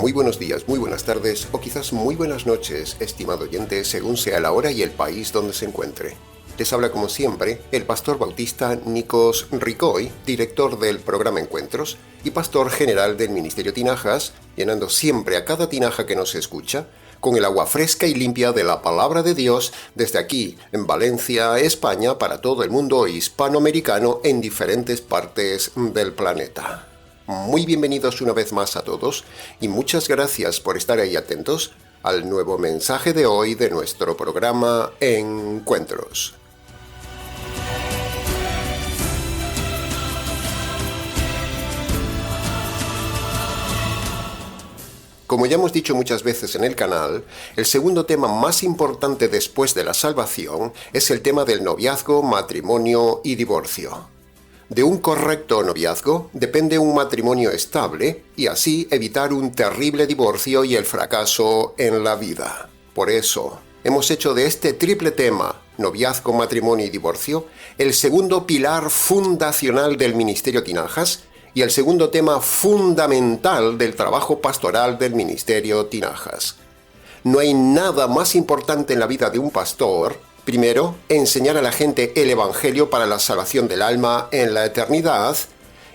Muy buenos días, muy buenas tardes o quizás muy buenas noches, estimado oyente, según sea la hora y el país donde se encuentre. Les habla como siempre el pastor bautista Nikos Ricoy, director del programa Encuentros y pastor general del Ministerio Tinajas, llenando siempre a cada tinaja que nos escucha con el agua fresca y limpia de la palabra de Dios desde aquí, en Valencia, España, para todo el mundo hispanoamericano en diferentes partes del planeta. Muy bienvenidos una vez más a todos y muchas gracias por estar ahí atentos al nuevo mensaje de hoy de nuestro programa Encuentros. Como ya hemos dicho muchas veces en el canal, el segundo tema más importante después de la salvación es el tema del noviazgo, matrimonio y divorcio. De un correcto noviazgo depende un matrimonio estable y así evitar un terrible divorcio y el fracaso en la vida. Por eso, hemos hecho de este triple tema, noviazgo, matrimonio y divorcio, el segundo pilar fundacional del Ministerio Tinajas y el segundo tema fundamental del trabajo pastoral del Ministerio Tinajas. No hay nada más importante en la vida de un pastor. Primero, enseñar a la gente el Evangelio para la salvación del alma en la eternidad.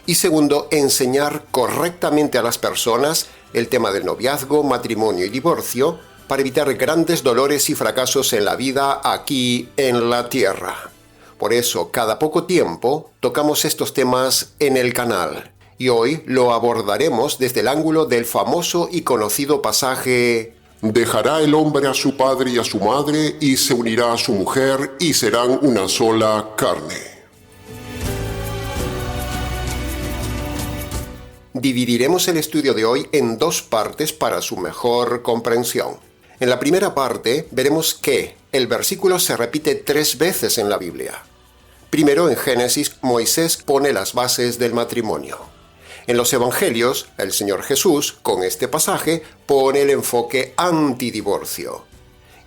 Y segundo, enseñar correctamente a las personas el tema del noviazgo, matrimonio y divorcio para evitar grandes dolores y fracasos en la vida aquí en la tierra. Por eso, cada poco tiempo, tocamos estos temas en el canal. Y hoy lo abordaremos desde el ángulo del famoso y conocido pasaje: Dejará el hombre a su padre y a su madre, y se unirá a su mujer, y serán una sola carne. Dividiremos el estudio de hoy en dos partes para su mejor comprensión. En la primera parte veremos que el versículo se repite 3 veces en la Biblia. Primero, en Génesis, Moisés pone las bases del matrimonio. En los Evangelios, el Señor Jesús, con este pasaje, pone el enfoque antidivorcio.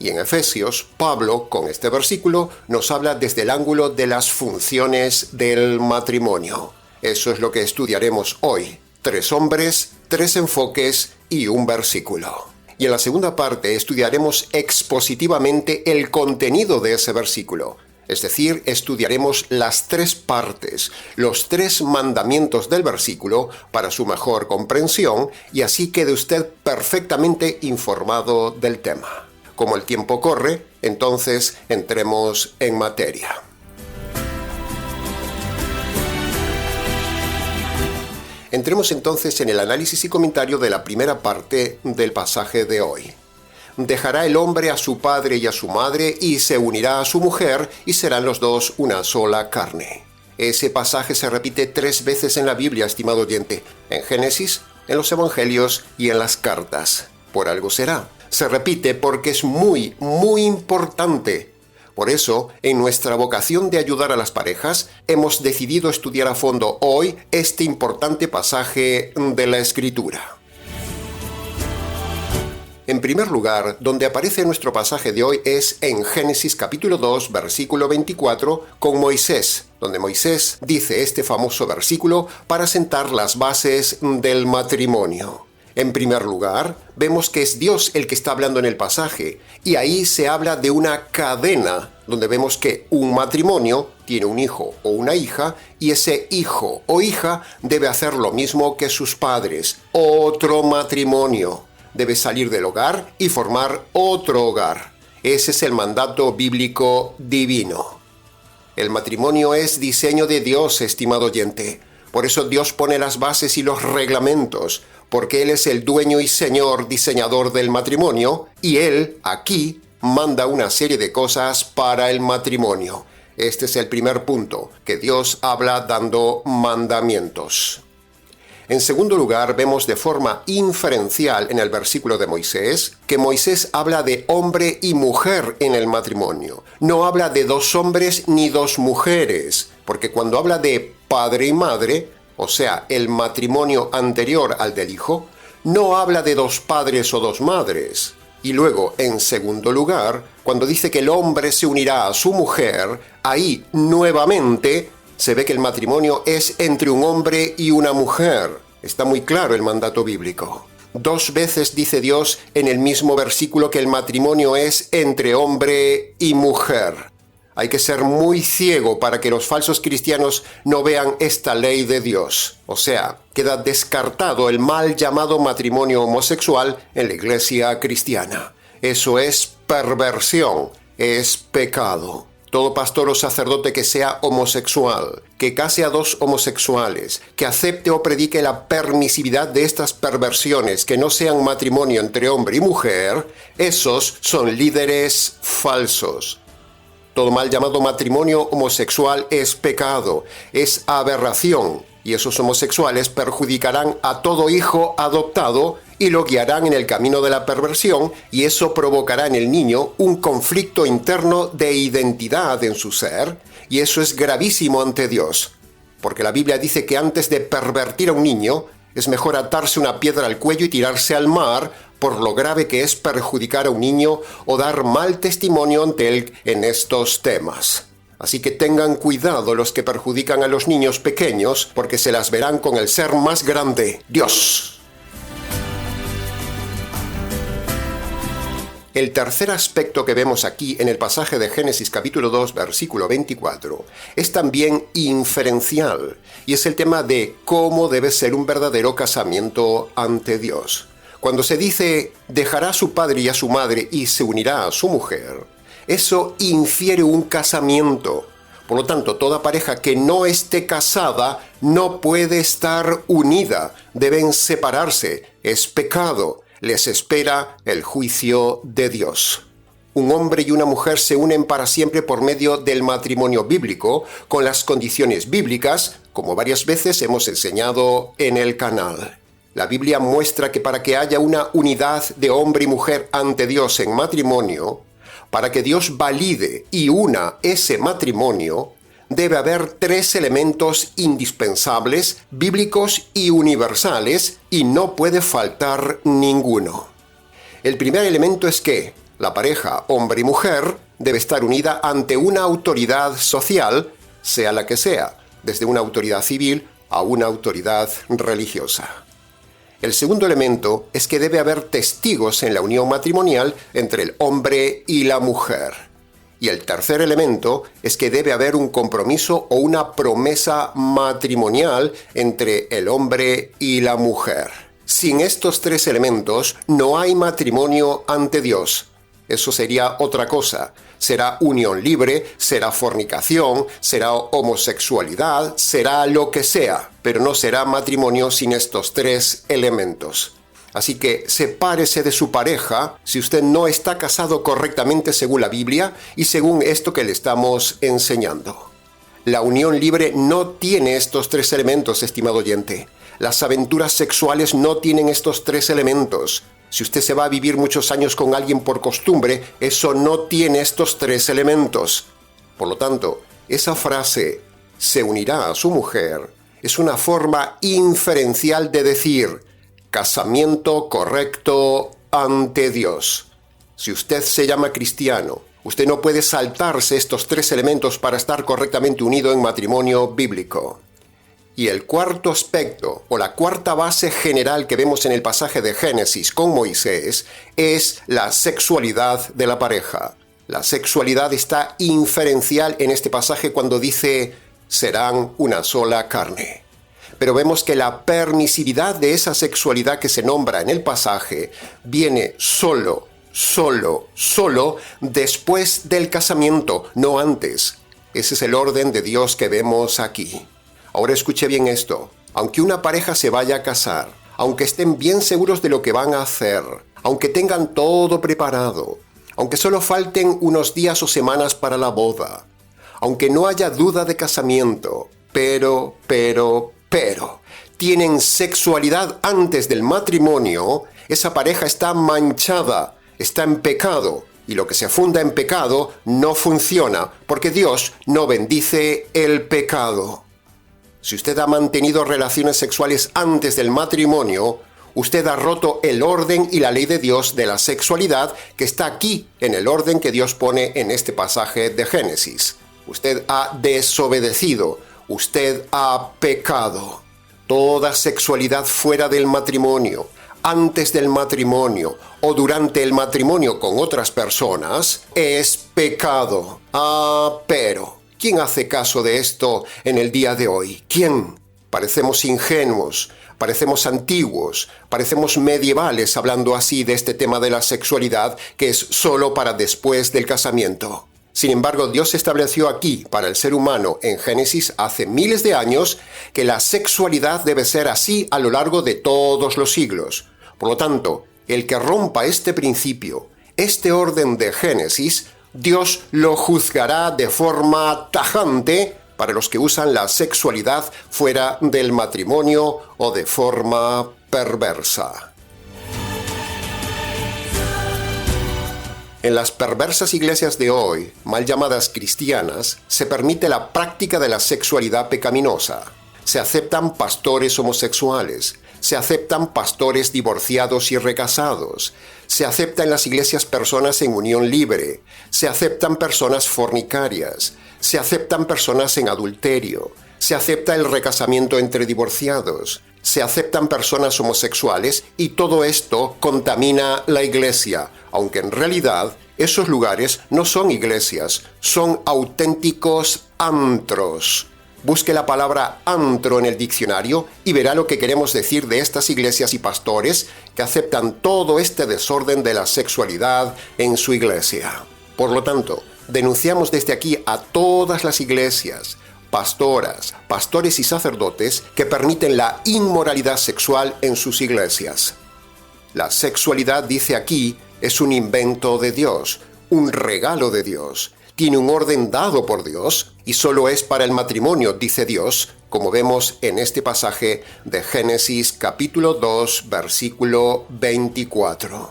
Y en Efesios, Pablo, con este versículo, nos habla desde el ángulo de las funciones del matrimonio. Eso es lo que estudiaremos hoy. 3 hombres, 3 enfoques y un versículo. Y en la segunda parte estudiaremos expositivamente el contenido de ese versículo. Es decir, estudiaremos las 3 partes, los 3 mandamientos del versículo para su mejor comprensión y así quede usted perfectamente informado del tema. Como el tiempo corre, entonces entremos en materia. Entremos entonces en el análisis y comentario de la primera parte del pasaje de hoy. Dejará el hombre a su padre y a su madre y se unirá a su mujer y serán los dos una sola carne. Ese pasaje se repite 3 veces en la Biblia, estimado oyente, en Génesis, en los Evangelios y en las cartas. Por algo será. Se repite porque es muy, muy importante. Por eso, en nuestra vocación de ayudar a las parejas, hemos decidido estudiar a fondo hoy este importante pasaje de la Escritura. En primer lugar, donde aparece nuestro pasaje de hoy es en Génesis capítulo 2, versículo 24, con Moisés, donde Moisés dice este famoso versículo para sentar las bases del matrimonio. En primer lugar, vemos que es Dios el que está hablando en el pasaje, y ahí se habla de una cadena, donde vemos que un matrimonio tiene un hijo o una hija, y ese hijo o hija debe hacer lo mismo que sus padres, otro matrimonio. Debe salir del hogar y formar otro hogar. Ese es el mandato bíblico divino. El matrimonio es diseño de Dios, estimado oyente. Por eso Dios pone las bases y los reglamentos, porque Él es el dueño y señor diseñador del matrimonio, y Él, aquí, manda una serie de cosas para el matrimonio. Este es el primer punto, que Dios habla dando mandamientos. En segundo lugar, vemos de forma inferencial en el versículo de Moisés que Moisés habla de hombre y mujer en el matrimonio. No habla de 2 hombres ni 2 mujeres, porque cuando habla de padre y madre, o sea, el matrimonio anterior al del hijo, no habla de 2 padres o 2 madres. Y luego, en segundo lugar, cuando dice que el hombre se unirá a su mujer, ahí nuevamente se ve que el matrimonio es entre un hombre y una mujer. Está muy claro el mandato bíblico. 2 veces dice Dios en el mismo versículo que el matrimonio es entre hombre y mujer. Hay que ser muy ciego para que los falsos cristianos no vean esta ley de Dios. O sea, queda descartado el mal llamado matrimonio homosexual en la iglesia cristiana. Eso es perversión, es pecado. Todo pastor o sacerdote que sea homosexual, que case a 2 homosexuales, que acepte o predique la permisividad de estas perversiones, que no sean matrimonio entre hombre y mujer, esos son líderes falsos. Todo mal llamado matrimonio homosexual es pecado, es aberración, y esos homosexuales perjudicarán a todo hijo adoptado y lo guiarán en el camino de la perversión, y eso provocará en el niño un conflicto interno de identidad en su ser, y eso es gravísimo ante Dios, porque la Biblia dice que antes de pervertir a un niño, es mejor atarse una piedra al cuello y tirarse al mar, por lo grave que es perjudicar a un niño o dar mal testimonio ante él en estos temas. Así que tengan cuidado los que perjudican a los niños pequeños, porque se las verán con el ser más grande, Dios. El tercer aspecto que vemos aquí en el pasaje de Génesis capítulo 2, versículo 24, es también inferencial, y es el tema de cómo debe ser un verdadero casamiento ante Dios. Cuando se dice, dejará a su padre y a su madre y se unirá a su mujer, eso infiere un casamiento. Por lo tanto, toda pareja que no esté casada no puede estar unida, deben separarse, es pecado, les espera el juicio de Dios. Un hombre y una mujer se unen para siempre por medio del matrimonio bíblico, con las condiciones bíblicas, como varias veces hemos enseñado en el canal. La Biblia muestra que para que haya una unidad de hombre y mujer ante Dios en matrimonio, para que Dios valide y una ese matrimonio, debe haber 3 elementos indispensables, bíblicos y universales, y no puede faltar ninguno. El primer elemento es que la pareja hombre y mujer debe estar unida ante una autoridad social, sea la que sea, desde una autoridad civil a una autoridad religiosa. El segundo elemento es que debe haber testigos en la unión matrimonial entre el hombre y la mujer. Y el tercer elemento es que debe haber un compromiso o una promesa matrimonial entre el hombre y la mujer. Sin estos 3 elementos no hay matrimonio ante Dios. Eso sería otra cosa. Será unión libre, será fornicación, será homosexualidad, será lo que sea, pero no será matrimonio sin estos 3 elementos. Así que sepárese de su pareja si usted no está casado correctamente según la Biblia y según esto que le estamos enseñando. La unión libre no tiene estos 3 elementos, estimado oyente. Las aventuras sexuales no tienen estos 3 elementos. Si usted se va a vivir muchos años con alguien por costumbre, eso no tiene estos 3 elementos. Por lo tanto, esa frase, se unirá a su mujer, es una forma inferencial de decir, casamiento correcto ante Dios. Si usted se llama cristiano, usted no puede saltarse estos 3 elementos para estar correctamente unido en matrimonio bíblico. Y el cuarto aspecto, o la cuarta base general que vemos en el pasaje de Génesis con Moisés, es la sexualidad de la pareja. La sexualidad está inferencial en este pasaje cuando dice, serán una sola carne. Pero vemos que la permisividad de esa sexualidad que se nombra en el pasaje viene solo después del casamiento, no antes. Ese es el orden de Dios que vemos aquí. Ahora escuche bien esto. Aunque una pareja se vaya a casar, aunque estén bien seguros de lo que van a hacer, aunque tengan todo preparado, aunque solo falten unos días o semanas para la boda, aunque no haya duda de casamiento, pero, tienen sexualidad antes del matrimonio, esa pareja está manchada, está en pecado, y lo que se funda en pecado no funciona, porque Dios no bendice el pecado. Si usted ha mantenido relaciones sexuales antes del matrimonio, usted ha roto el orden y la ley de Dios de la sexualidad que está aquí en el orden que Dios pone en este pasaje de Génesis. Usted ha desobedecido, usted ha pecado. Toda sexualidad fuera del matrimonio, antes del matrimonio o durante el matrimonio con otras personas es pecado. Pero ¿quién hace caso de esto en el día de hoy? ¿Quién? Parecemos ingenuos, parecemos antiguos, parecemos medievales hablando así de este tema de la sexualidad que es solo para después del casamiento. Sin embargo, Dios estableció aquí para el ser humano en Génesis hace miles de años que la sexualidad debe ser así a lo largo de todos los siglos. Por lo tanto, el que rompa este principio, este orden de Génesis, Dios lo juzgará de forma tajante para los que usan la sexualidad fuera del matrimonio o de forma perversa. En las perversas iglesias de hoy, mal llamadas cristianas, se permite la práctica de la sexualidad pecaminosa. Se aceptan pastores homosexuales, se aceptan pastores divorciados y recasados, se aceptan en las iglesias personas en unión libre, se aceptan personas fornicarias, se aceptan personas en adulterio, se acepta el recasamiento entre divorciados, se aceptan personas homosexuales y todo esto contamina la iglesia, aunque en realidad esos lugares no son iglesias, son auténticos antros. Busque la palabra antro en el diccionario y verá lo que queremos decir de estas iglesias y pastores que aceptan todo este desorden de la sexualidad en su iglesia. Por lo tanto, denunciamos desde aquí a todas las iglesias, pastoras, pastores y sacerdotes que permiten la inmoralidad sexual en sus iglesias. La sexualidad, dice aquí, es un invento de Dios, un regalo de Dios. Tiene un orden dado por Dios y solo es para el matrimonio, dice Dios, como vemos en este pasaje de Génesis capítulo 2, versículo 24.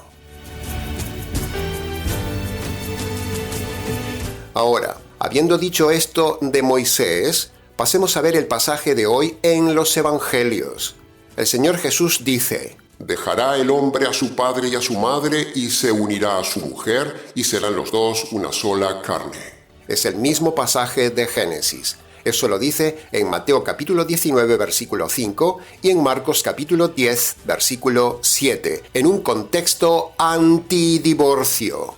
Ahora, habiendo dicho esto de Moisés, pasemos a ver el pasaje de hoy en los Evangelios. El Señor Jesús dice: Dejará el hombre a su padre y a su madre y se unirá a su mujer y serán los dos una sola carne. Es el mismo pasaje de Génesis. Eso lo dice en Mateo capítulo 19, versículo 5 y en Marcos capítulo 10, versículo 7, en un contexto antidivorcio.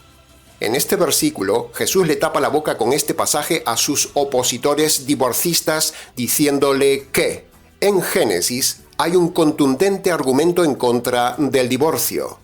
En este versículo, Jesús le tapa la boca con este pasaje a sus opositores divorcistas, diciéndole que en Génesis hay un contundente argumento en contra del divorcio.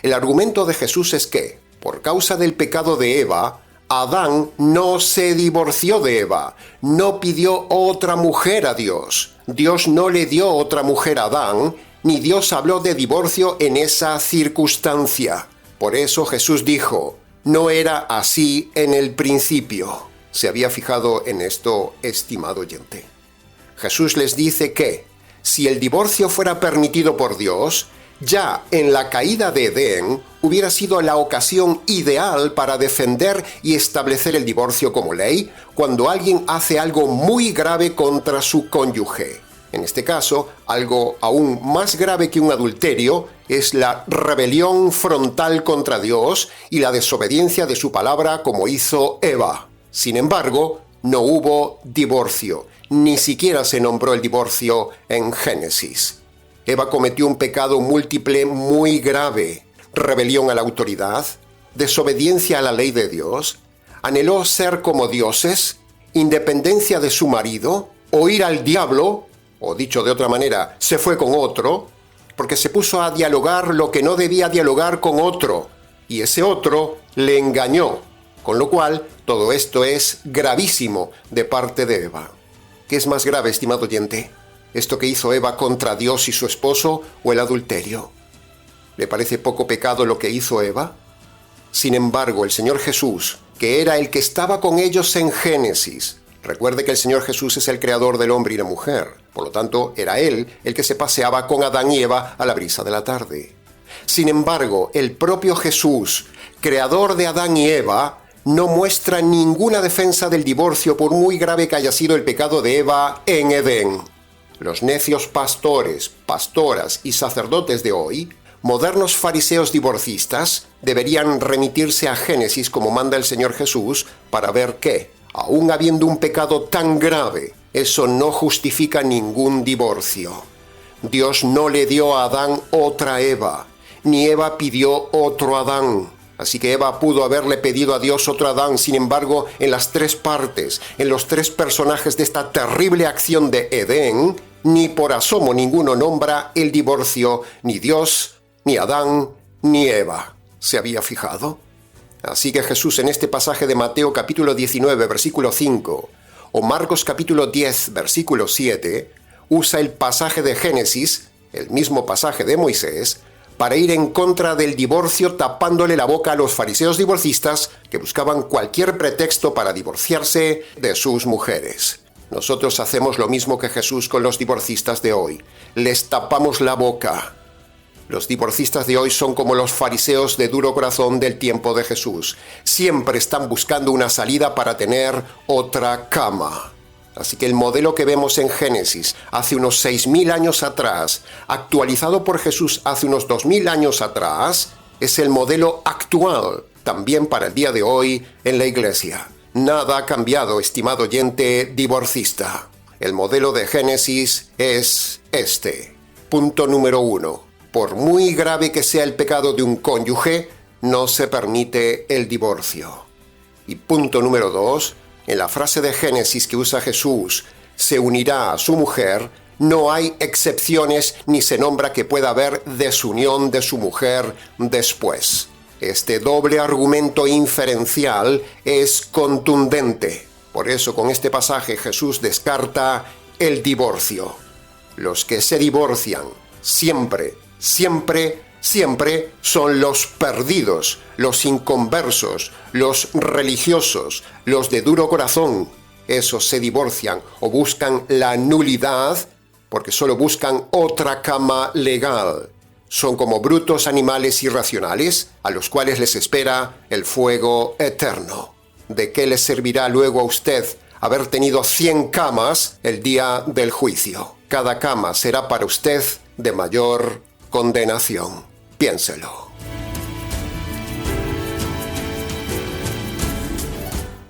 El argumento de Jesús es que, por causa del pecado de Eva, Adán no se divorció de Eva, no pidió otra mujer a Dios. Dios no le dio otra mujer a Adán, ni Dios habló de divorcio en esa circunstancia. Por eso Jesús dijo: no era así en el principio. ¿Se había fijado en esto, estimado oyente? Jesús les dice que, si el divorcio fuera permitido por Dios, ya en la caída de Edén hubiera sido la ocasión ideal para defender y establecer el divorcio como ley cuando alguien hace algo muy grave contra su cónyuge. En este caso, algo aún más grave que un adulterio es la rebelión frontal contra Dios y la desobediencia de su palabra como hizo Eva. Sin embargo, no hubo divorcio, ni siquiera se nombró el divorcio en Génesis. Eva cometió un pecado múltiple muy grave: rebelión a la autoridad, desobediencia a la ley de Dios, anheló ser como dioses, independencia de su marido, oír al diablo, o dicho de otra manera, se fue con otro, porque se puso a dialogar lo que no debía dialogar con otro, y ese otro le engañó, con lo cual todo esto es gravísimo de parte de Eva. ¿Qué es más grave, estimado oyente? ¿Esto que hizo Eva contra Dios y su esposo o el adulterio? ¿Le parece poco pecado lo que hizo Eva? Sin embargo, el Señor Jesús, que era el que estaba con ellos en Génesis, recuerde que el Señor Jesús es el creador del hombre y la mujer, por lo tanto, era Él el que se paseaba con Adán y Eva a la brisa de la tarde. Sin embargo, el propio Jesús, creador de Adán y Eva, no muestra ninguna defensa del divorcio por muy grave que haya sido el pecado de Eva en Edén. Los necios pastores, pastoras y sacerdotes de hoy, modernos fariseos divorcistas, deberían remitirse a Génesis como manda el Señor Jesús para ver que, aun habiendo un pecado tan grave, eso no justifica ningún divorcio. Dios no le dio a Adán otra Eva, ni Eva pidió otro Adán. Así que Eva pudo haberle pedido a Dios otro Adán. Sin embargo, en las tres partes, en los tres personajes de esta terrible acción de Edén, ni por asomo ninguno nombra el divorcio, ni Dios, ni Adán, ni Eva. ¿Se había fijado? Así que Jesús en este pasaje de Mateo capítulo 19, versículo 5, o Marcos capítulo 10, versículo 7, usa el pasaje de Génesis, el mismo pasaje de Moisés, para ir en contra del divorcio, tapándole la boca a los fariseos divorcistas que buscaban cualquier pretexto para divorciarse de sus mujeres. Nosotros hacemos lo mismo que Jesús con los divorcistas de hoy. Les tapamos la boca. Los divorcistas de hoy son como los fariseos de duro corazón del tiempo de Jesús. Siempre están buscando una salida para tener otra cama. Así que el modelo que vemos en Génesis hace unos 6.000 años atrás, actualizado por Jesús hace unos 2.000 años atrás, es el modelo actual, también para el día de hoy, en la Iglesia. Nada ha cambiado, estimado oyente divorcista. El modelo de Génesis es este. Punto número 1. Por muy grave que sea el pecado de un cónyuge, no se permite el divorcio. Y punto número 2. En la frase de Génesis que usa Jesús, se unirá a su mujer, no hay excepciones ni se nombra que pueda haber desunión de su mujer después. Este doble argumento inferencial es contundente. Por eso con este pasaje Jesús descarta el divorcio. Los que se divorcian siempre son los perdidos, los inconversos, los religiosos, los de duro corazón. Esos se divorcian o buscan la nulidad porque solo buscan otra cama legal. Son como brutos animales irracionales a los cuales les espera el fuego eterno. ¿De qué les servirá luego a usted haber tenido 100 camas el día del juicio? Cada cama será para usted de mayor condenación. Piénselo.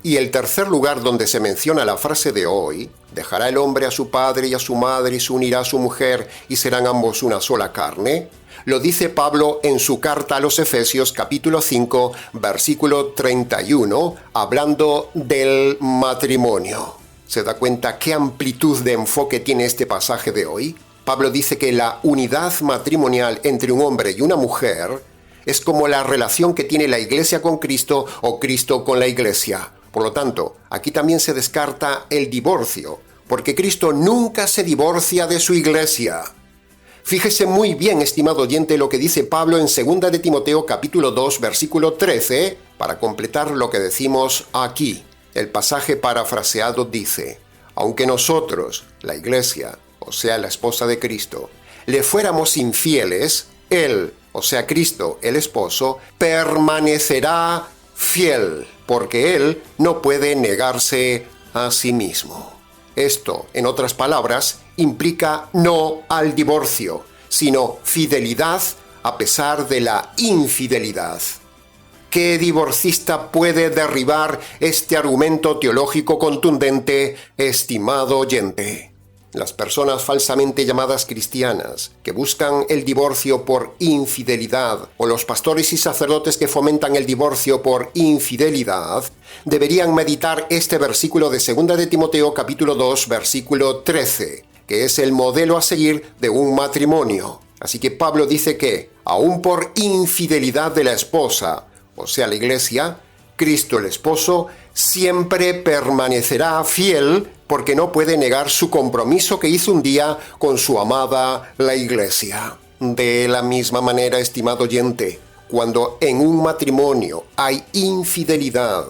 Y el tercer lugar donde se menciona la frase de hoy, dejará el hombre a su padre y a su madre y se unirá a su mujer y serán ambos una sola carne, lo dice Pablo en su carta a los Efesios capítulo 5, versículo 31, hablando del matrimonio. ¿Se da cuenta qué amplitud de enfoque tiene este pasaje de hoy? Pablo dice que la unidad matrimonial entre un hombre y una mujer es como la relación que tiene la Iglesia con Cristo o Cristo con la Iglesia. Por lo tanto, aquí también se descarta el divorcio, porque Cristo nunca se divorcia de su Iglesia. Fíjese muy bien, estimado oyente, lo que dice Pablo en 2 de Timoteo capítulo 2, versículo 13, para completar lo que decimos aquí. El pasaje parafraseado dice: aunque nosotros, la Iglesia, o sea, la esposa de Cristo, le fuéramos infieles, Él, o sea, Cristo, el esposo, permanecerá fiel, porque Él no puede negarse a sí mismo. Esto, en otras palabras, implica no al divorcio, sino fidelidad a pesar de la infidelidad. ¿Qué divorcista puede derribar este argumento teológico contundente, estimado oyente? Las personas falsamente llamadas cristianas, que buscan el divorcio por infidelidad, o los pastores y sacerdotes que fomentan el divorcio por infidelidad, deberían meditar este versículo de 2 de Timoteo capítulo 2, versículo 13, que es el modelo a seguir de un matrimonio. Así que Pablo dice que, aun por infidelidad de la esposa, o sea, la Iglesia, Cristo el esposo siempre permanecerá fiel porque no puede negar su compromiso que hizo un día con su amada la Iglesia. De la misma manera, estimado oyente, cuando en un matrimonio hay infidelidad,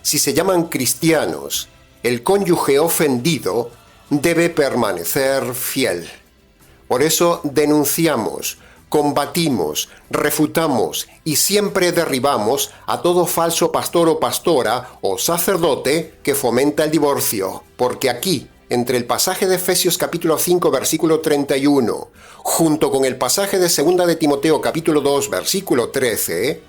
si se llaman cristianos, el cónyuge ofendido debe permanecer fiel. Por eso denunciamos, combatimos, refutamos y siempre derribamos a todo falso pastor o pastora o sacerdote que fomenta el divorcio, porque aquí, entre el pasaje de Efesios capítulo 5 versículo 31, junto con el pasaje de 2 de Timoteo capítulo 2 versículo 13,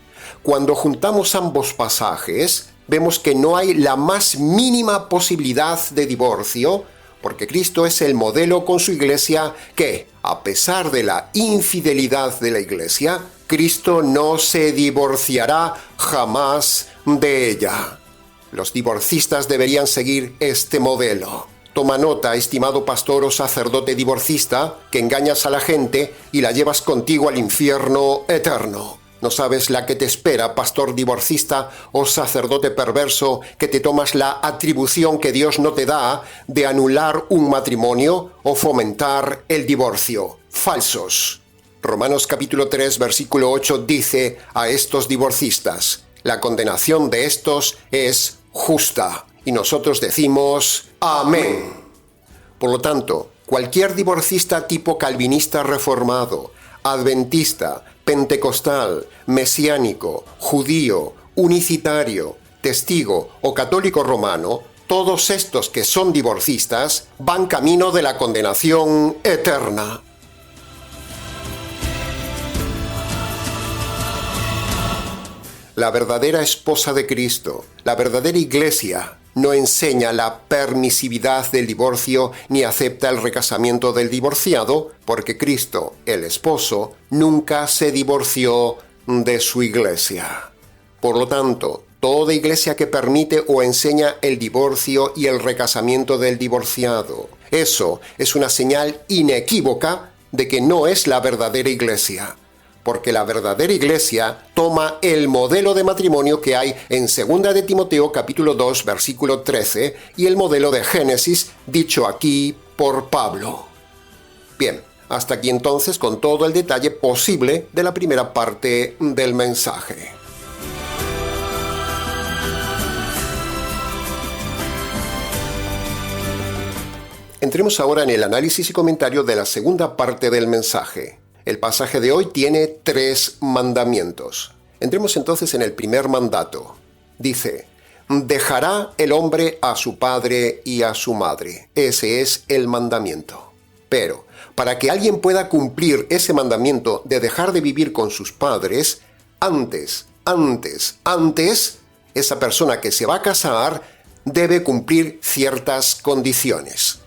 cuando juntamos ambos pasajes, vemos que no hay la más mínima posibilidad de divorcio, porque Cristo es el modelo con su iglesia que, a pesar de la infidelidad de la iglesia, Cristo no se divorciará jamás de ella. Los divorcistas deberían seguir este modelo. Toma nota, estimado pastor o sacerdote divorcista, que engañas a la gente y la llevas contigo al infierno eterno. No sabes la que te espera, pastor divorcista o sacerdote perverso, que te tomas la atribución que Dios no te da de anular un matrimonio o fomentar el divorcio. Falsos. Romanos capítulo 3, versículo 8 dice a estos divorcistas: la condenación de estos es justa. Y nosotros decimos amén. Por lo tanto, cualquier divorcista tipo calvinista reformado, adventista, pentecostal, mesiánico, judío, unicitario, testigo o católico romano, todos estos que son divorcistas van camino de la condenación eterna. La verdadera esposa de Cristo, la verdadera iglesia, no enseña la permisividad del divorcio ni acepta el recasamiento del divorciado, porque Cristo, el esposo, nunca se divorció de su iglesia. Por lo tanto, toda iglesia que permite o enseña el divorcio y el recasamiento del divorciado, eso es una señal inequívoca de que no es la verdadera iglesia. Porque la verdadera iglesia toma el modelo de matrimonio que hay en 2 de Timoteo capítulo 2 versículo 13 y el modelo de Génesis dicho aquí por Pablo. Bien, hasta aquí entonces con todo el detalle posible de la primera parte del mensaje. Entremos ahora en el análisis y comentario de la segunda parte del mensaje. El pasaje de hoy tiene 3 mandamientos. Entremos entonces en el primer mandato. Dice: dejará el hombre a su padre y a su madre. Ese es el mandamiento. Pero, para que alguien pueda cumplir ese mandamiento de dejar de vivir con sus padres, antes, esa persona que se va a casar debe cumplir ciertas condiciones.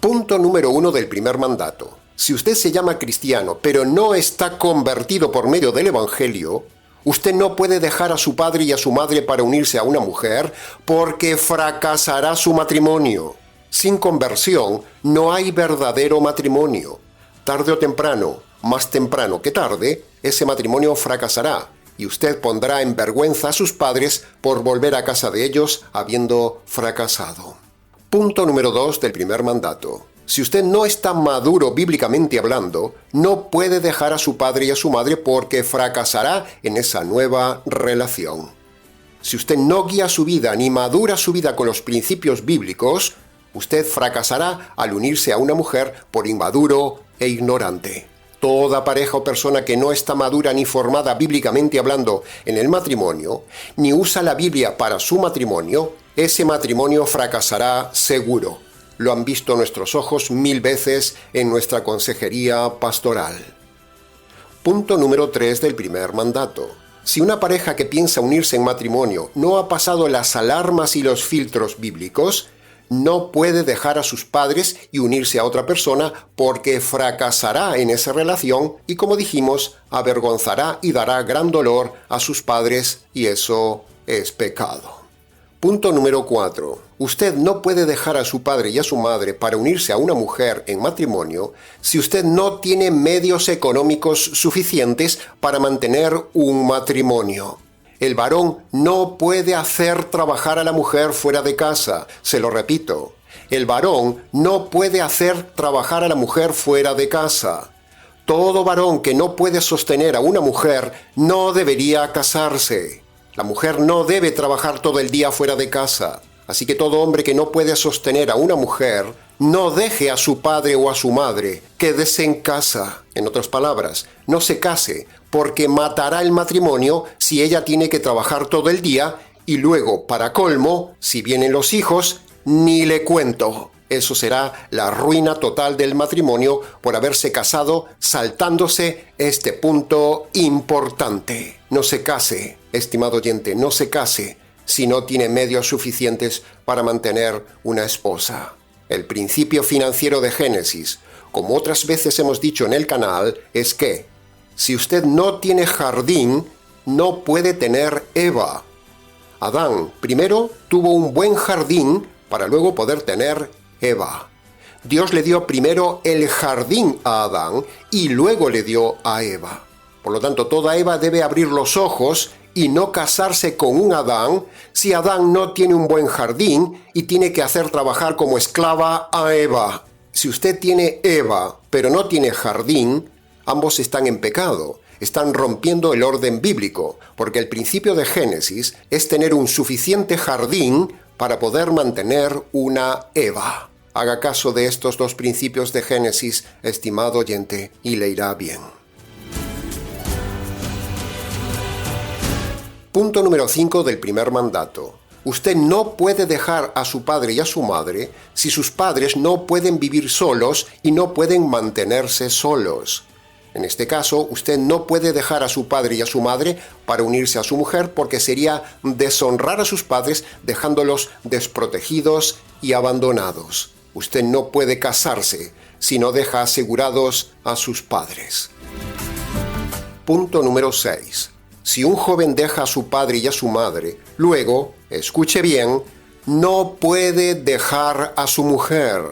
Punto número 1 del primer mandato. Si usted se llama cristiano, pero no está convertido por medio del Evangelio, usted no puede dejar a su padre y a su madre para unirse a una mujer porque fracasará su matrimonio. Sin conversión no hay verdadero matrimonio. Tarde o temprano, más temprano que tarde, ese matrimonio fracasará y usted pondrá en vergüenza a sus padres por volver a casa de ellos habiendo fracasado. Punto número 2 del primer mandato. Si usted no está maduro bíblicamente hablando, no puede dejar a su padre y a su madre porque fracasará en esa nueva relación. Si usted no guía su vida ni madura su vida con los principios bíblicos, usted fracasará al unirse a una mujer por inmaduro e ignorante. Toda pareja o persona que no está madura ni formada bíblicamente hablando en el matrimonio, ni usa la Biblia para su matrimonio, ese matrimonio fracasará seguro. Lo han visto nuestros ojos 1000 veces en nuestra consejería pastoral. Punto número 3 del primer mandato. Si una pareja que piensa unirse en matrimonio no ha pasado las alarmas y los filtros bíblicos, no puede dejar a sus padres y unirse a otra persona porque fracasará en esa relación y, como dijimos, avergonzará y dará gran dolor a sus padres y eso es pecado. Punto número 4. Usted no puede dejar a su padre y a su madre para unirse a una mujer en matrimonio si usted no tiene medios económicos suficientes para mantener un matrimonio. El varón no puede hacer trabajar a la mujer fuera de casa. Se lo repito. El varón no puede hacer trabajar a la mujer fuera de casa. Todo varón que no puede sostener a una mujer no debería casarse. La mujer no debe trabajar todo el día fuera de casa. Así que todo hombre que no puede sostener a una mujer, no deje a su padre o a su madre, quédese en casa. En otras palabras, no se case, porque matará el matrimonio si ella tiene que trabajar todo el día y luego, para colmo, si vienen los hijos, ni le cuento. Eso será la ruina total del matrimonio por haberse casado saltándose este punto importante. No se case, estimado oyente, no se case si no tiene medios suficientes para mantener una esposa. El principio financiero de Génesis, como otras veces hemos dicho en el canal, es que si usted no tiene jardín, no puede tener Eva. Adán primero tuvo un buen jardín para luego poder tener Eva. Dios le dio primero el jardín a Adán y luego le dio a Eva. Por lo tanto, toda Eva debe abrir los ojos y no casarse con un Adán si Adán no tiene un buen jardín y tiene que hacer trabajar como esclava a Eva. Si usted tiene Eva, pero no tiene jardín, ambos están en pecado. Están rompiendo el orden bíblico, porque el principio de Génesis es tener un suficiente jardín para poder mantener una Eva. Haga caso de estos dos principios de Génesis, estimado oyente, y le irá bien. Punto número 5 del primer mandato. Usted no puede dejar a su padre y a su madre si sus padres no pueden vivir solos y no pueden mantenerse solos. En este caso, usted no puede dejar a su padre y a su madre para unirse a su mujer porque sería deshonrar a sus padres dejándolos desprotegidos y abandonados. Usted no puede casarse si no deja asegurados a sus padres. Punto número 6. Si un joven deja a su padre y a su madre, luego, escuche bien, no puede dejar a su mujer.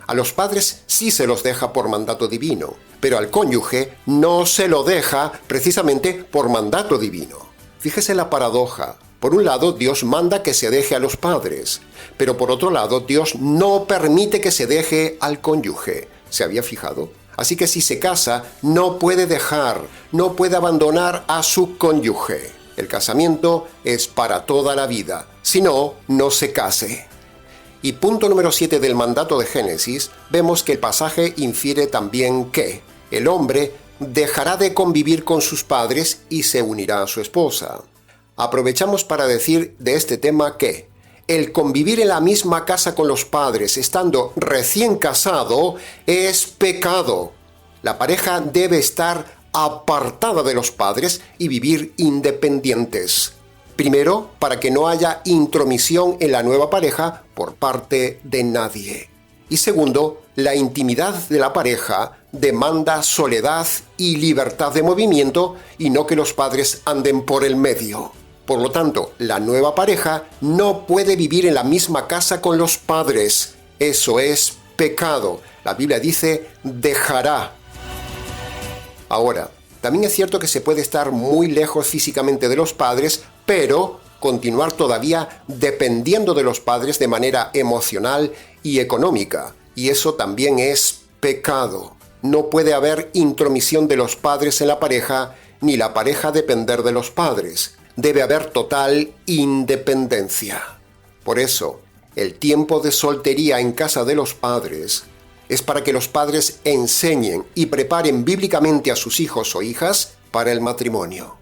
A los padres sí se los deja por mandato divino, pero al cónyuge no se lo deja precisamente por mandato divino. Fíjese la paradoja. Por un lado, Dios manda que se deje a los padres, pero por otro lado, Dios no permite que se deje al cónyuge. ¿Se había fijado? Así que si se casa, no puede dejar, no puede abandonar a su cónyuge. El casamiento es para toda la vida. Si no, no se case. Y punto número 7 del mandato de Génesis, vemos que el pasaje infiere también que el hombre dejará de convivir con sus padres y se unirá a su esposa. Aprovechamos para decir de este tema que el convivir en la misma casa con los padres estando recién casado es pecado. La pareja debe estar apartada de los padres y vivir independientes. Primero, para que no haya intromisión en la nueva pareja por parte de nadie. Y segundo, la intimidad de la pareja demanda soledad y libertad de movimiento y no que los padres anden por el medio. Por lo tanto, la nueva pareja no puede vivir en la misma casa con los padres. Eso es pecado. La Biblia dice, dejará. Ahora, también es cierto que se puede estar muy lejos físicamente de los padres, pero continuar todavía dependiendo de los padres de manera emocional y económica. Y eso también es pecado. No puede haber intromisión de los padres en la pareja, ni la pareja depender de los padres. Debe haber total independencia. Por eso, el tiempo de soltería en casa de los padres es para que los padres enseñen y preparen bíblicamente a sus hijos o hijas para el matrimonio.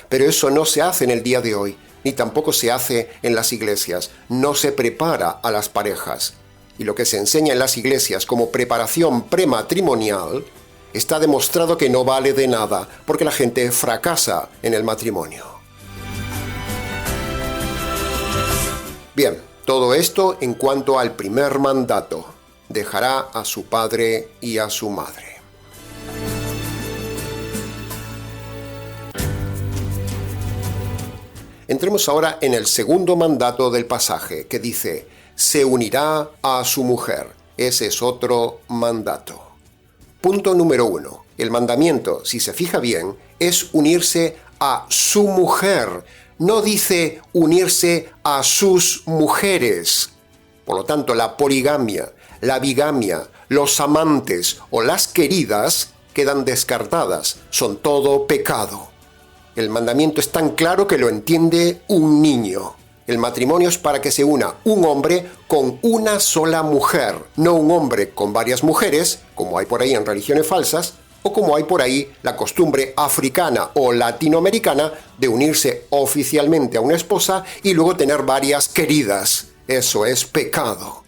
Pero eso no se hace en el día de hoy, ni tampoco se hace en las iglesias. No se prepara a las parejas. Y lo que se enseña en las iglesias como preparación prematrimonial está demostrado que no vale de nada, porque la gente fracasa en el matrimonio. Bien, todo esto en cuanto al primer mandato. Dejará a su padre y a su madre. Entremos ahora en el segundo mandato del pasaje, que dice, se unirá a su mujer. Ese es otro mandato. Punto número 1. El mandamiento, si se fija bien, es unirse a su mujer. No dice unirse a sus mujeres. Por lo tanto, la poligamia, la bigamia, los amantes o las queridas quedan descartadas. Son todo pecado. El mandamiento es tan claro que lo entiende un niño. El matrimonio es para que se una un hombre con una sola mujer, no un hombre con varias mujeres, como hay por ahí en religiones falsas, o como hay por ahí la costumbre africana o latinoamericana de unirse oficialmente a una esposa y luego tener varias queridas. Eso es pecado.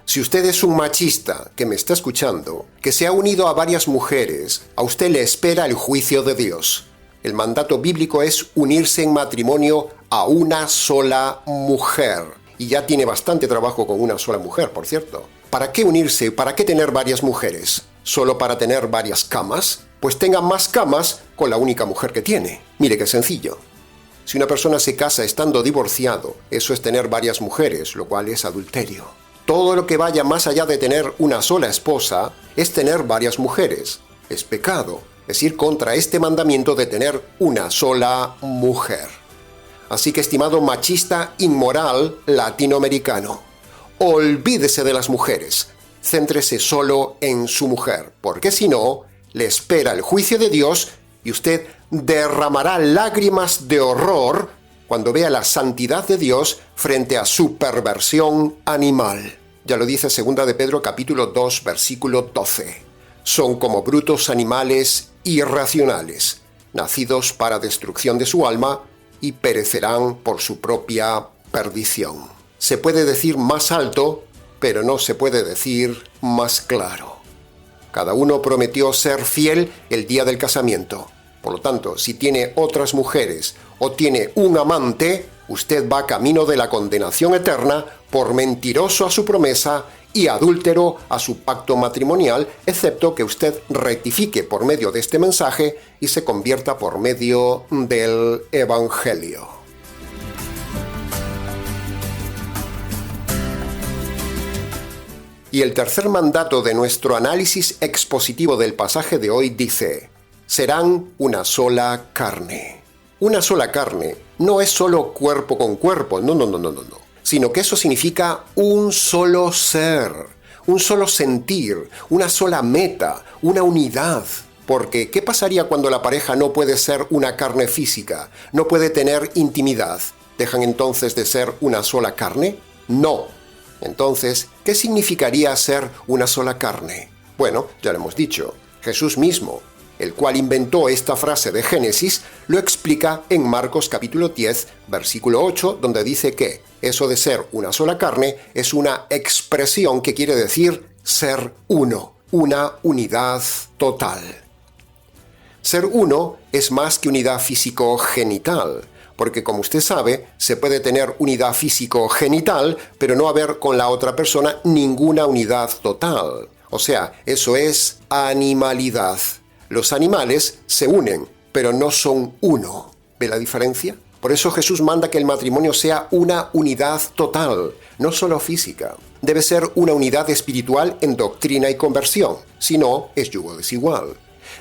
Si usted es un machista que me está escuchando, que se ha unido a varias mujeres, a usted le espera el juicio de Dios. El mandato bíblico es unirse en matrimonio a una sola mujer. Y ya tiene bastante trabajo con una sola mujer, por cierto. ¿Para qué unirse? ¿Para qué tener varias mujeres? ¿Solo para tener varias camas? Pues tenga más camas con la única mujer que tiene. Mire qué sencillo. Si una persona se casa estando divorciado, eso es tener varias mujeres, lo cual es adulterio. Todo lo que vaya más allá de tener una sola esposa es tener varias mujeres. Es pecado, es ir contra este mandamiento de tener una sola mujer. Así que, estimado machista inmoral latinoamericano, olvídese de las mujeres, céntrese solo en su mujer, porque si no, le espera el juicio de Dios y usted derramará lágrimas de horror cuando vea la santidad de Dios frente a su perversión animal. Ya lo dice 2 de Pedro capítulo 2, versículo 12. Son como brutos animales irracionales, nacidos para destrucción de su alma y perecerán por su propia perdición. Se puede decir más alto, pero no se puede decir más claro. Cada uno prometió ser fiel el día del casamiento. Por lo tanto, si tiene otras mujeres o tiene un amante, usted va camino de la condenación eterna por mentiroso a su promesa y adúltero a su pacto matrimonial, excepto que usted rectifique por medio de este mensaje y se convierta por medio del Evangelio. Y el tercer mandato de nuestro análisis expositivo del pasaje de hoy dice: serán una sola carne. Una sola carne no es solo cuerpo con cuerpo, no, sino que eso significa un solo ser, un solo sentir, una sola meta, una unidad. Porque, ¿qué pasaría cuando la pareja no puede ser una carne física, no puede tener intimidad? ¿Dejan entonces de ser una sola carne? No. Entonces, ¿qué significaría ser una sola carne? Bueno, ya lo hemos dicho, Jesús mismo, el cual inventó esta frase de Génesis, lo explica en Marcos capítulo 10, versículo 8, donde dice que eso de ser una sola carne es una expresión que quiere decir ser uno, una unidad total. Ser uno es más que unidad físico-genital, porque como usted sabe, se puede tener unidad físico-genital, pero no haber con la otra persona ninguna unidad total. O sea, eso es animalidad. Los animales se unen, pero no son uno. ¿Ve la diferencia? Por eso Jesús manda que el matrimonio sea una unidad total, no solo física. Debe ser una unidad espiritual en doctrina y conversión, si no, es yugo desigual.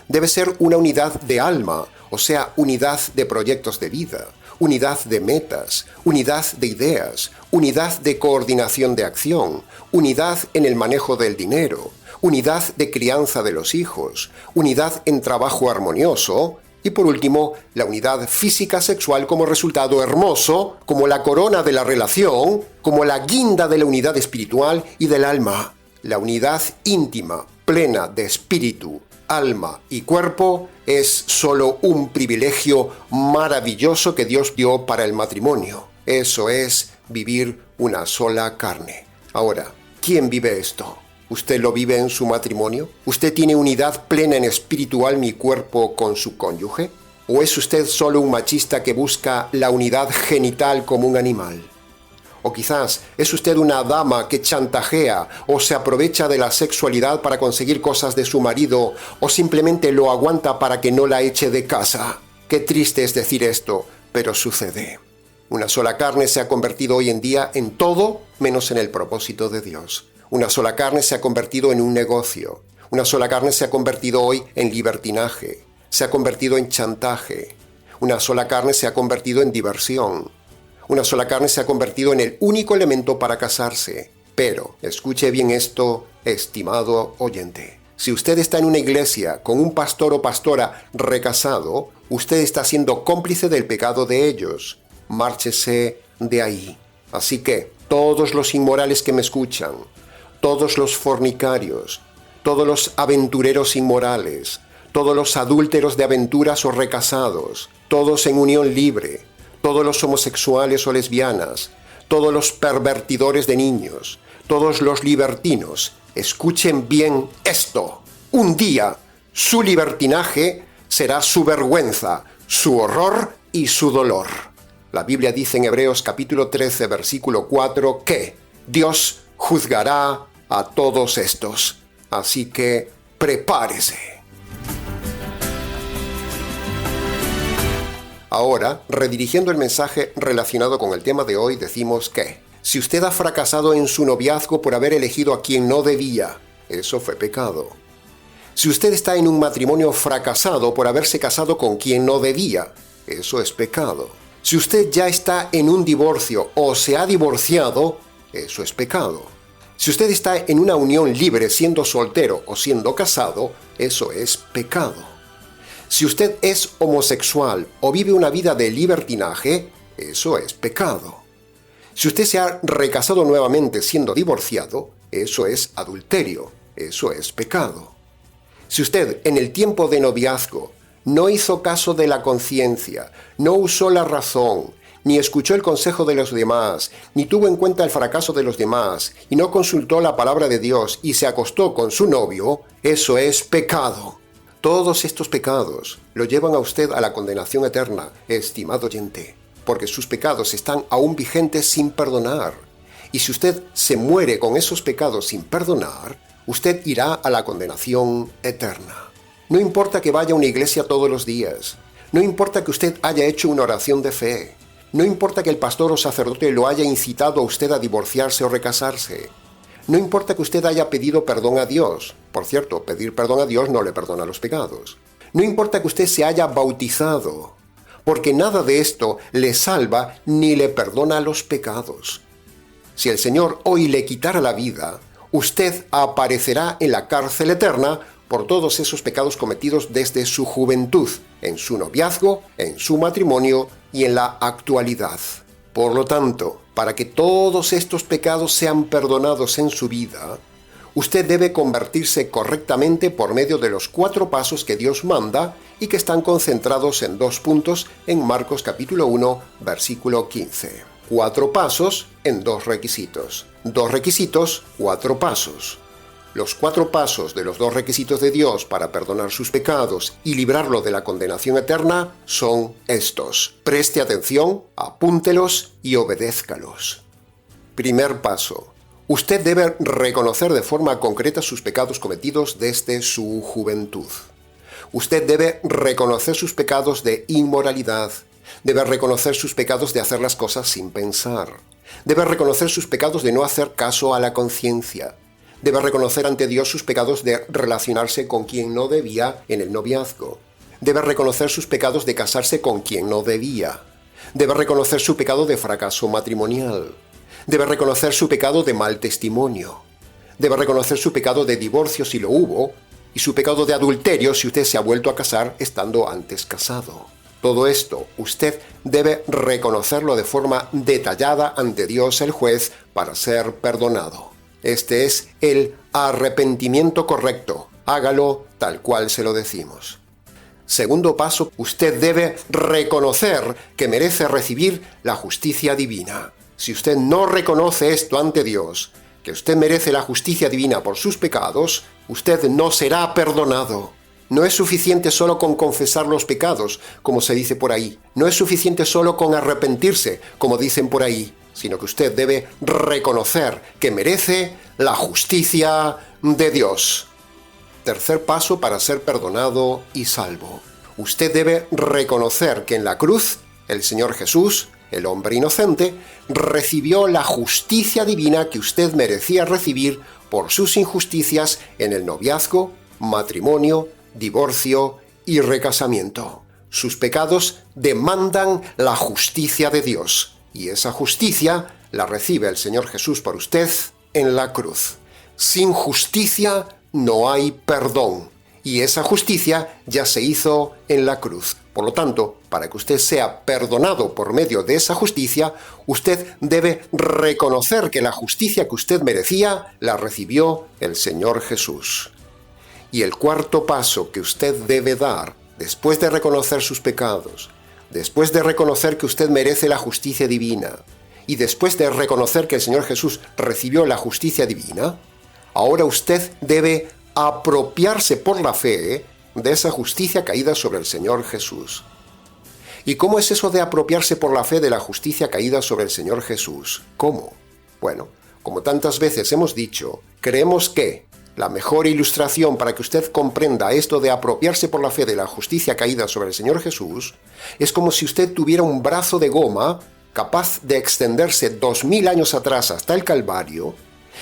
Debe ser una unidad de alma, o sea, unidad de proyectos de vida, unidad de metas, unidad de ideas, unidad de coordinación de acción, unidad en el manejo del dinero, unidad de crianza de los hijos, unidad en trabajo armonioso y, por último, la unidad física sexual como resultado hermoso, como la corona de la relación, como la guinda de la unidad espiritual y del alma. La unidad íntima, plena de espíritu, alma y cuerpo es solo un privilegio maravilloso que Dios dio para el matrimonio. Eso es vivir una sola carne. Ahora, ¿quién vive esto? ¿Usted lo vive en su matrimonio? ¿Usted tiene unidad plena en espíritu, alma y cuerpo con su cónyuge? ¿O es usted solo un machista que busca la unidad genital como un animal? O quizás es usted una dama que chantajea o se aprovecha de la sexualidad para conseguir cosas de su marido o simplemente lo aguanta para que no la eche de casa. Qué triste es decir esto, pero sucede. Una sola carne se ha convertido hoy en día en todo menos en el propósito de Dios. Una sola carne se ha convertido en un negocio. Una sola carne se ha convertido hoy en libertinaje. Se ha convertido en chantaje. Una sola carne se ha convertido en diversión. Una sola carne se ha convertido en el único elemento para casarse. Pero, escuche bien esto, estimado oyente. Si usted está en una iglesia con un pastor o pastora recasado, usted está siendo cómplice del pecado de ellos. Márchese de ahí. Así que, todos los inmorales que me escuchan, todos los fornicarios, todos los aventureros inmorales, todos los adúlteros de aventuras o recasados, todos en unión libre, todos los homosexuales o lesbianas, todos los pervertidores de niños, todos los libertinos, escuchen bien esto. Un día, su libertinaje será su vergüenza, su horror y su dolor. La Biblia dice en Hebreos capítulo 13, versículo 4, que Dios juzgará a todos estos. Así que prepárese. Ahora, redirigiendo el mensaje relacionado con el tema de hoy, decimos que si usted ha fracasado en su noviazgo por haber elegido a quien no debía, eso fue pecado. Si usted está en un matrimonio fracasado por haberse casado con quien no debía, eso es pecado. Si usted ya está en un divorcio o se ha divorciado, eso es pecado. Si usted está en una unión libre siendo soltero o siendo casado, eso es pecado. Si usted es homosexual o vive una vida de libertinaje, eso es pecado. Si usted se ha recasado nuevamente siendo divorciado, eso es adulterio, eso es pecado. Si usted en el tiempo de noviazgo no hizo caso de la conciencia, no usó la razón, ni escuchó el consejo de los demás, ni tuvo en cuenta el fracaso de los demás, y no consultó la palabra de Dios y se acostó con su novio, eso es pecado. Todos estos pecados lo llevan a usted a la condenación eterna, estimado oyente, porque sus pecados están aún vigentes sin perdonar. Y si usted se muere con esos pecados sin perdonar, usted irá a la condenación eterna. No importa que vaya a una iglesia todos los días, no importa que usted haya hecho una oración de fe, no importa que el pastor o sacerdote lo haya incitado a usted a divorciarse o recasarse, no importa que usted haya pedido perdón a Dios. Por cierto, pedir perdón a Dios no le perdona los pecados. No importa que usted se haya bautizado, porque nada de esto le salva ni le perdona los pecados. Si el Señor hoy le quitara la vida, usted aparecerá en la cárcel eterna por todos esos pecados cometidos desde su juventud, en su noviazgo, en su matrimonio y en la actualidad. Por lo tanto, para que todos estos pecados sean perdonados en su vida, usted debe convertirse correctamente por medio de los 4 pasos que Dios manda y que están concentrados en 2 puntos en Marcos capítulo 1, versículo 15. 4 pasos en 2 requisitos. 2 requisitos, 4 pasos. Los 4 pasos de los 2 requisitos de Dios para perdonar sus pecados y librarlo de la condenación eterna son estos. Preste atención, apúntelos y obedézcalos. Primer paso. Usted debe reconocer de forma concreta sus pecados cometidos desde su juventud. Usted debe reconocer sus pecados de inmoralidad. Debe reconocer sus pecados de hacer las cosas sin pensar. Debe reconocer sus pecados de no hacer caso a la conciencia. Debe reconocer ante Dios sus pecados de relacionarse con quien no debía en el noviazgo. Debe reconocer sus pecados de casarse con quien no debía. Debe reconocer su pecado de fracaso matrimonial. Debe reconocer su pecado de mal testimonio. Debe reconocer su pecado de divorcio si lo hubo, y su pecado de adulterio si usted se ha vuelto a casar estando antes casado. Todo esto usted debe reconocerlo de forma detallada ante Dios el juez para ser perdonado. Este es el arrepentimiento correcto. Hágalo tal cual se lo decimos. Segundo paso, usted debe reconocer que merece recibir la justicia divina. Si usted no reconoce esto ante Dios, que usted merece la justicia divina por sus pecados, usted no será perdonado. No es suficiente solo con confesar los pecados, como se dice por ahí. No es suficiente solo con arrepentirse, como dicen por ahí, sino que usted debe reconocer que merece la justicia de Dios. Tercer paso para ser perdonado y salvo. Usted debe reconocer que en la cruz, el Señor Jesús, el hombre inocente, recibió la justicia divina que usted merecía recibir por sus injusticias en el noviazgo, matrimonio, divorcio y recasamiento. Sus pecados demandan la justicia de Dios, y esa justicia la recibe el Señor Jesús por usted en la cruz. Sin justicia no hay perdón, y esa justicia ya se hizo en la cruz. Por lo tanto, para que usted sea perdonado por medio de esa justicia, usted debe reconocer que la justicia que usted merecía la recibió el Señor Jesús. Y el cuarto paso que usted debe dar, después de reconocer sus pecados, después de reconocer que usted merece la justicia divina, y después de reconocer que el Señor Jesús recibió la justicia divina, ahora usted debe apropiarse por la fe de esa justicia caída sobre el Señor Jesús. ¿Y cómo es eso de apropiarse por la fe de la justicia caída sobre el Señor Jesús? ¿Cómo? Bueno, Como tantas veces hemos dicho, creemos que la mejor ilustración para que usted comprenda esto de apropiarse por la fe de la justicia caída sobre el Señor Jesús es como si usted tuviera un brazo de goma capaz de extenderse 2000 años atrás hasta el Calvario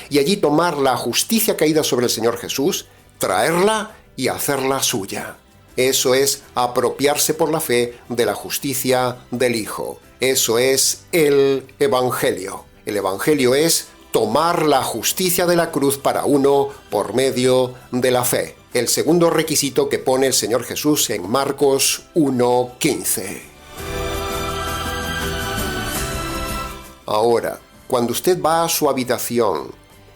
y allí tomar la justicia caída sobre el Señor Jesús, traerla y hacerla suya. Eso es apropiarse por la fe de la justicia del Hijo. Eso es el Evangelio. El Evangelio es tomar la justicia de la cruz para uno por medio de la fe. El segundo requisito que pone el Señor Jesús en Marcos 1:15. Ahora, cuando usted va a su habitación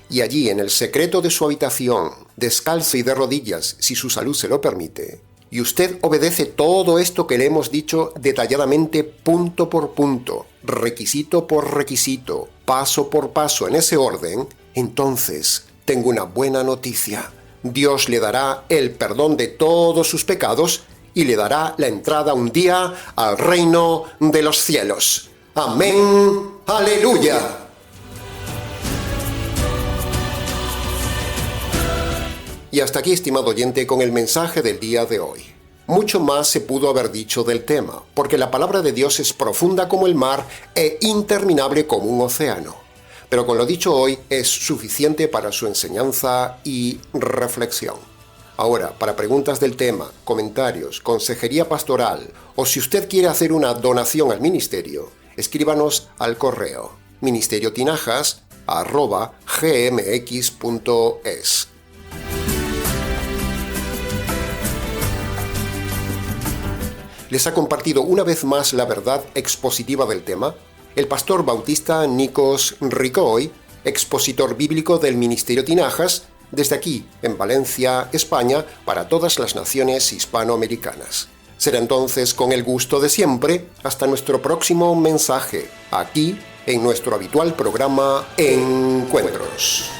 y allí en el secreto de su habitación, descalzo y de rodillas, si su salud se lo permite, y usted obedece todo esto que le hemos dicho detalladamente punto por punto, requisito por requisito, paso por paso en ese orden, entonces tengo una buena noticia. Dios le dará el perdón de todos sus pecados y le dará la entrada un día al reino de los cielos. Amén. ¡Aleluya! Y hasta aquí, estimado oyente, con el mensaje del día de hoy. Mucho más se pudo haber dicho del tema, porque la palabra de Dios es profunda como el mar e interminable como un océano. Pero con lo dicho hoy es suficiente para su enseñanza y reflexión. Ahora, para preguntas del tema, comentarios, consejería pastoral o si usted quiere hacer una donación al ministerio, escríbanos al correo ministeriotinajas@gmx.es. Les ha compartido una vez más la verdad expositiva del tema el pastor bautista Nikos Ricoy, expositor bíblico del Ministerio Tinajas, desde aquí, en Valencia, España, para todas las naciones hispanoamericanas. Será entonces con el gusto de siempre, hasta nuestro próximo mensaje, aquí, en nuestro habitual programa Encuentros.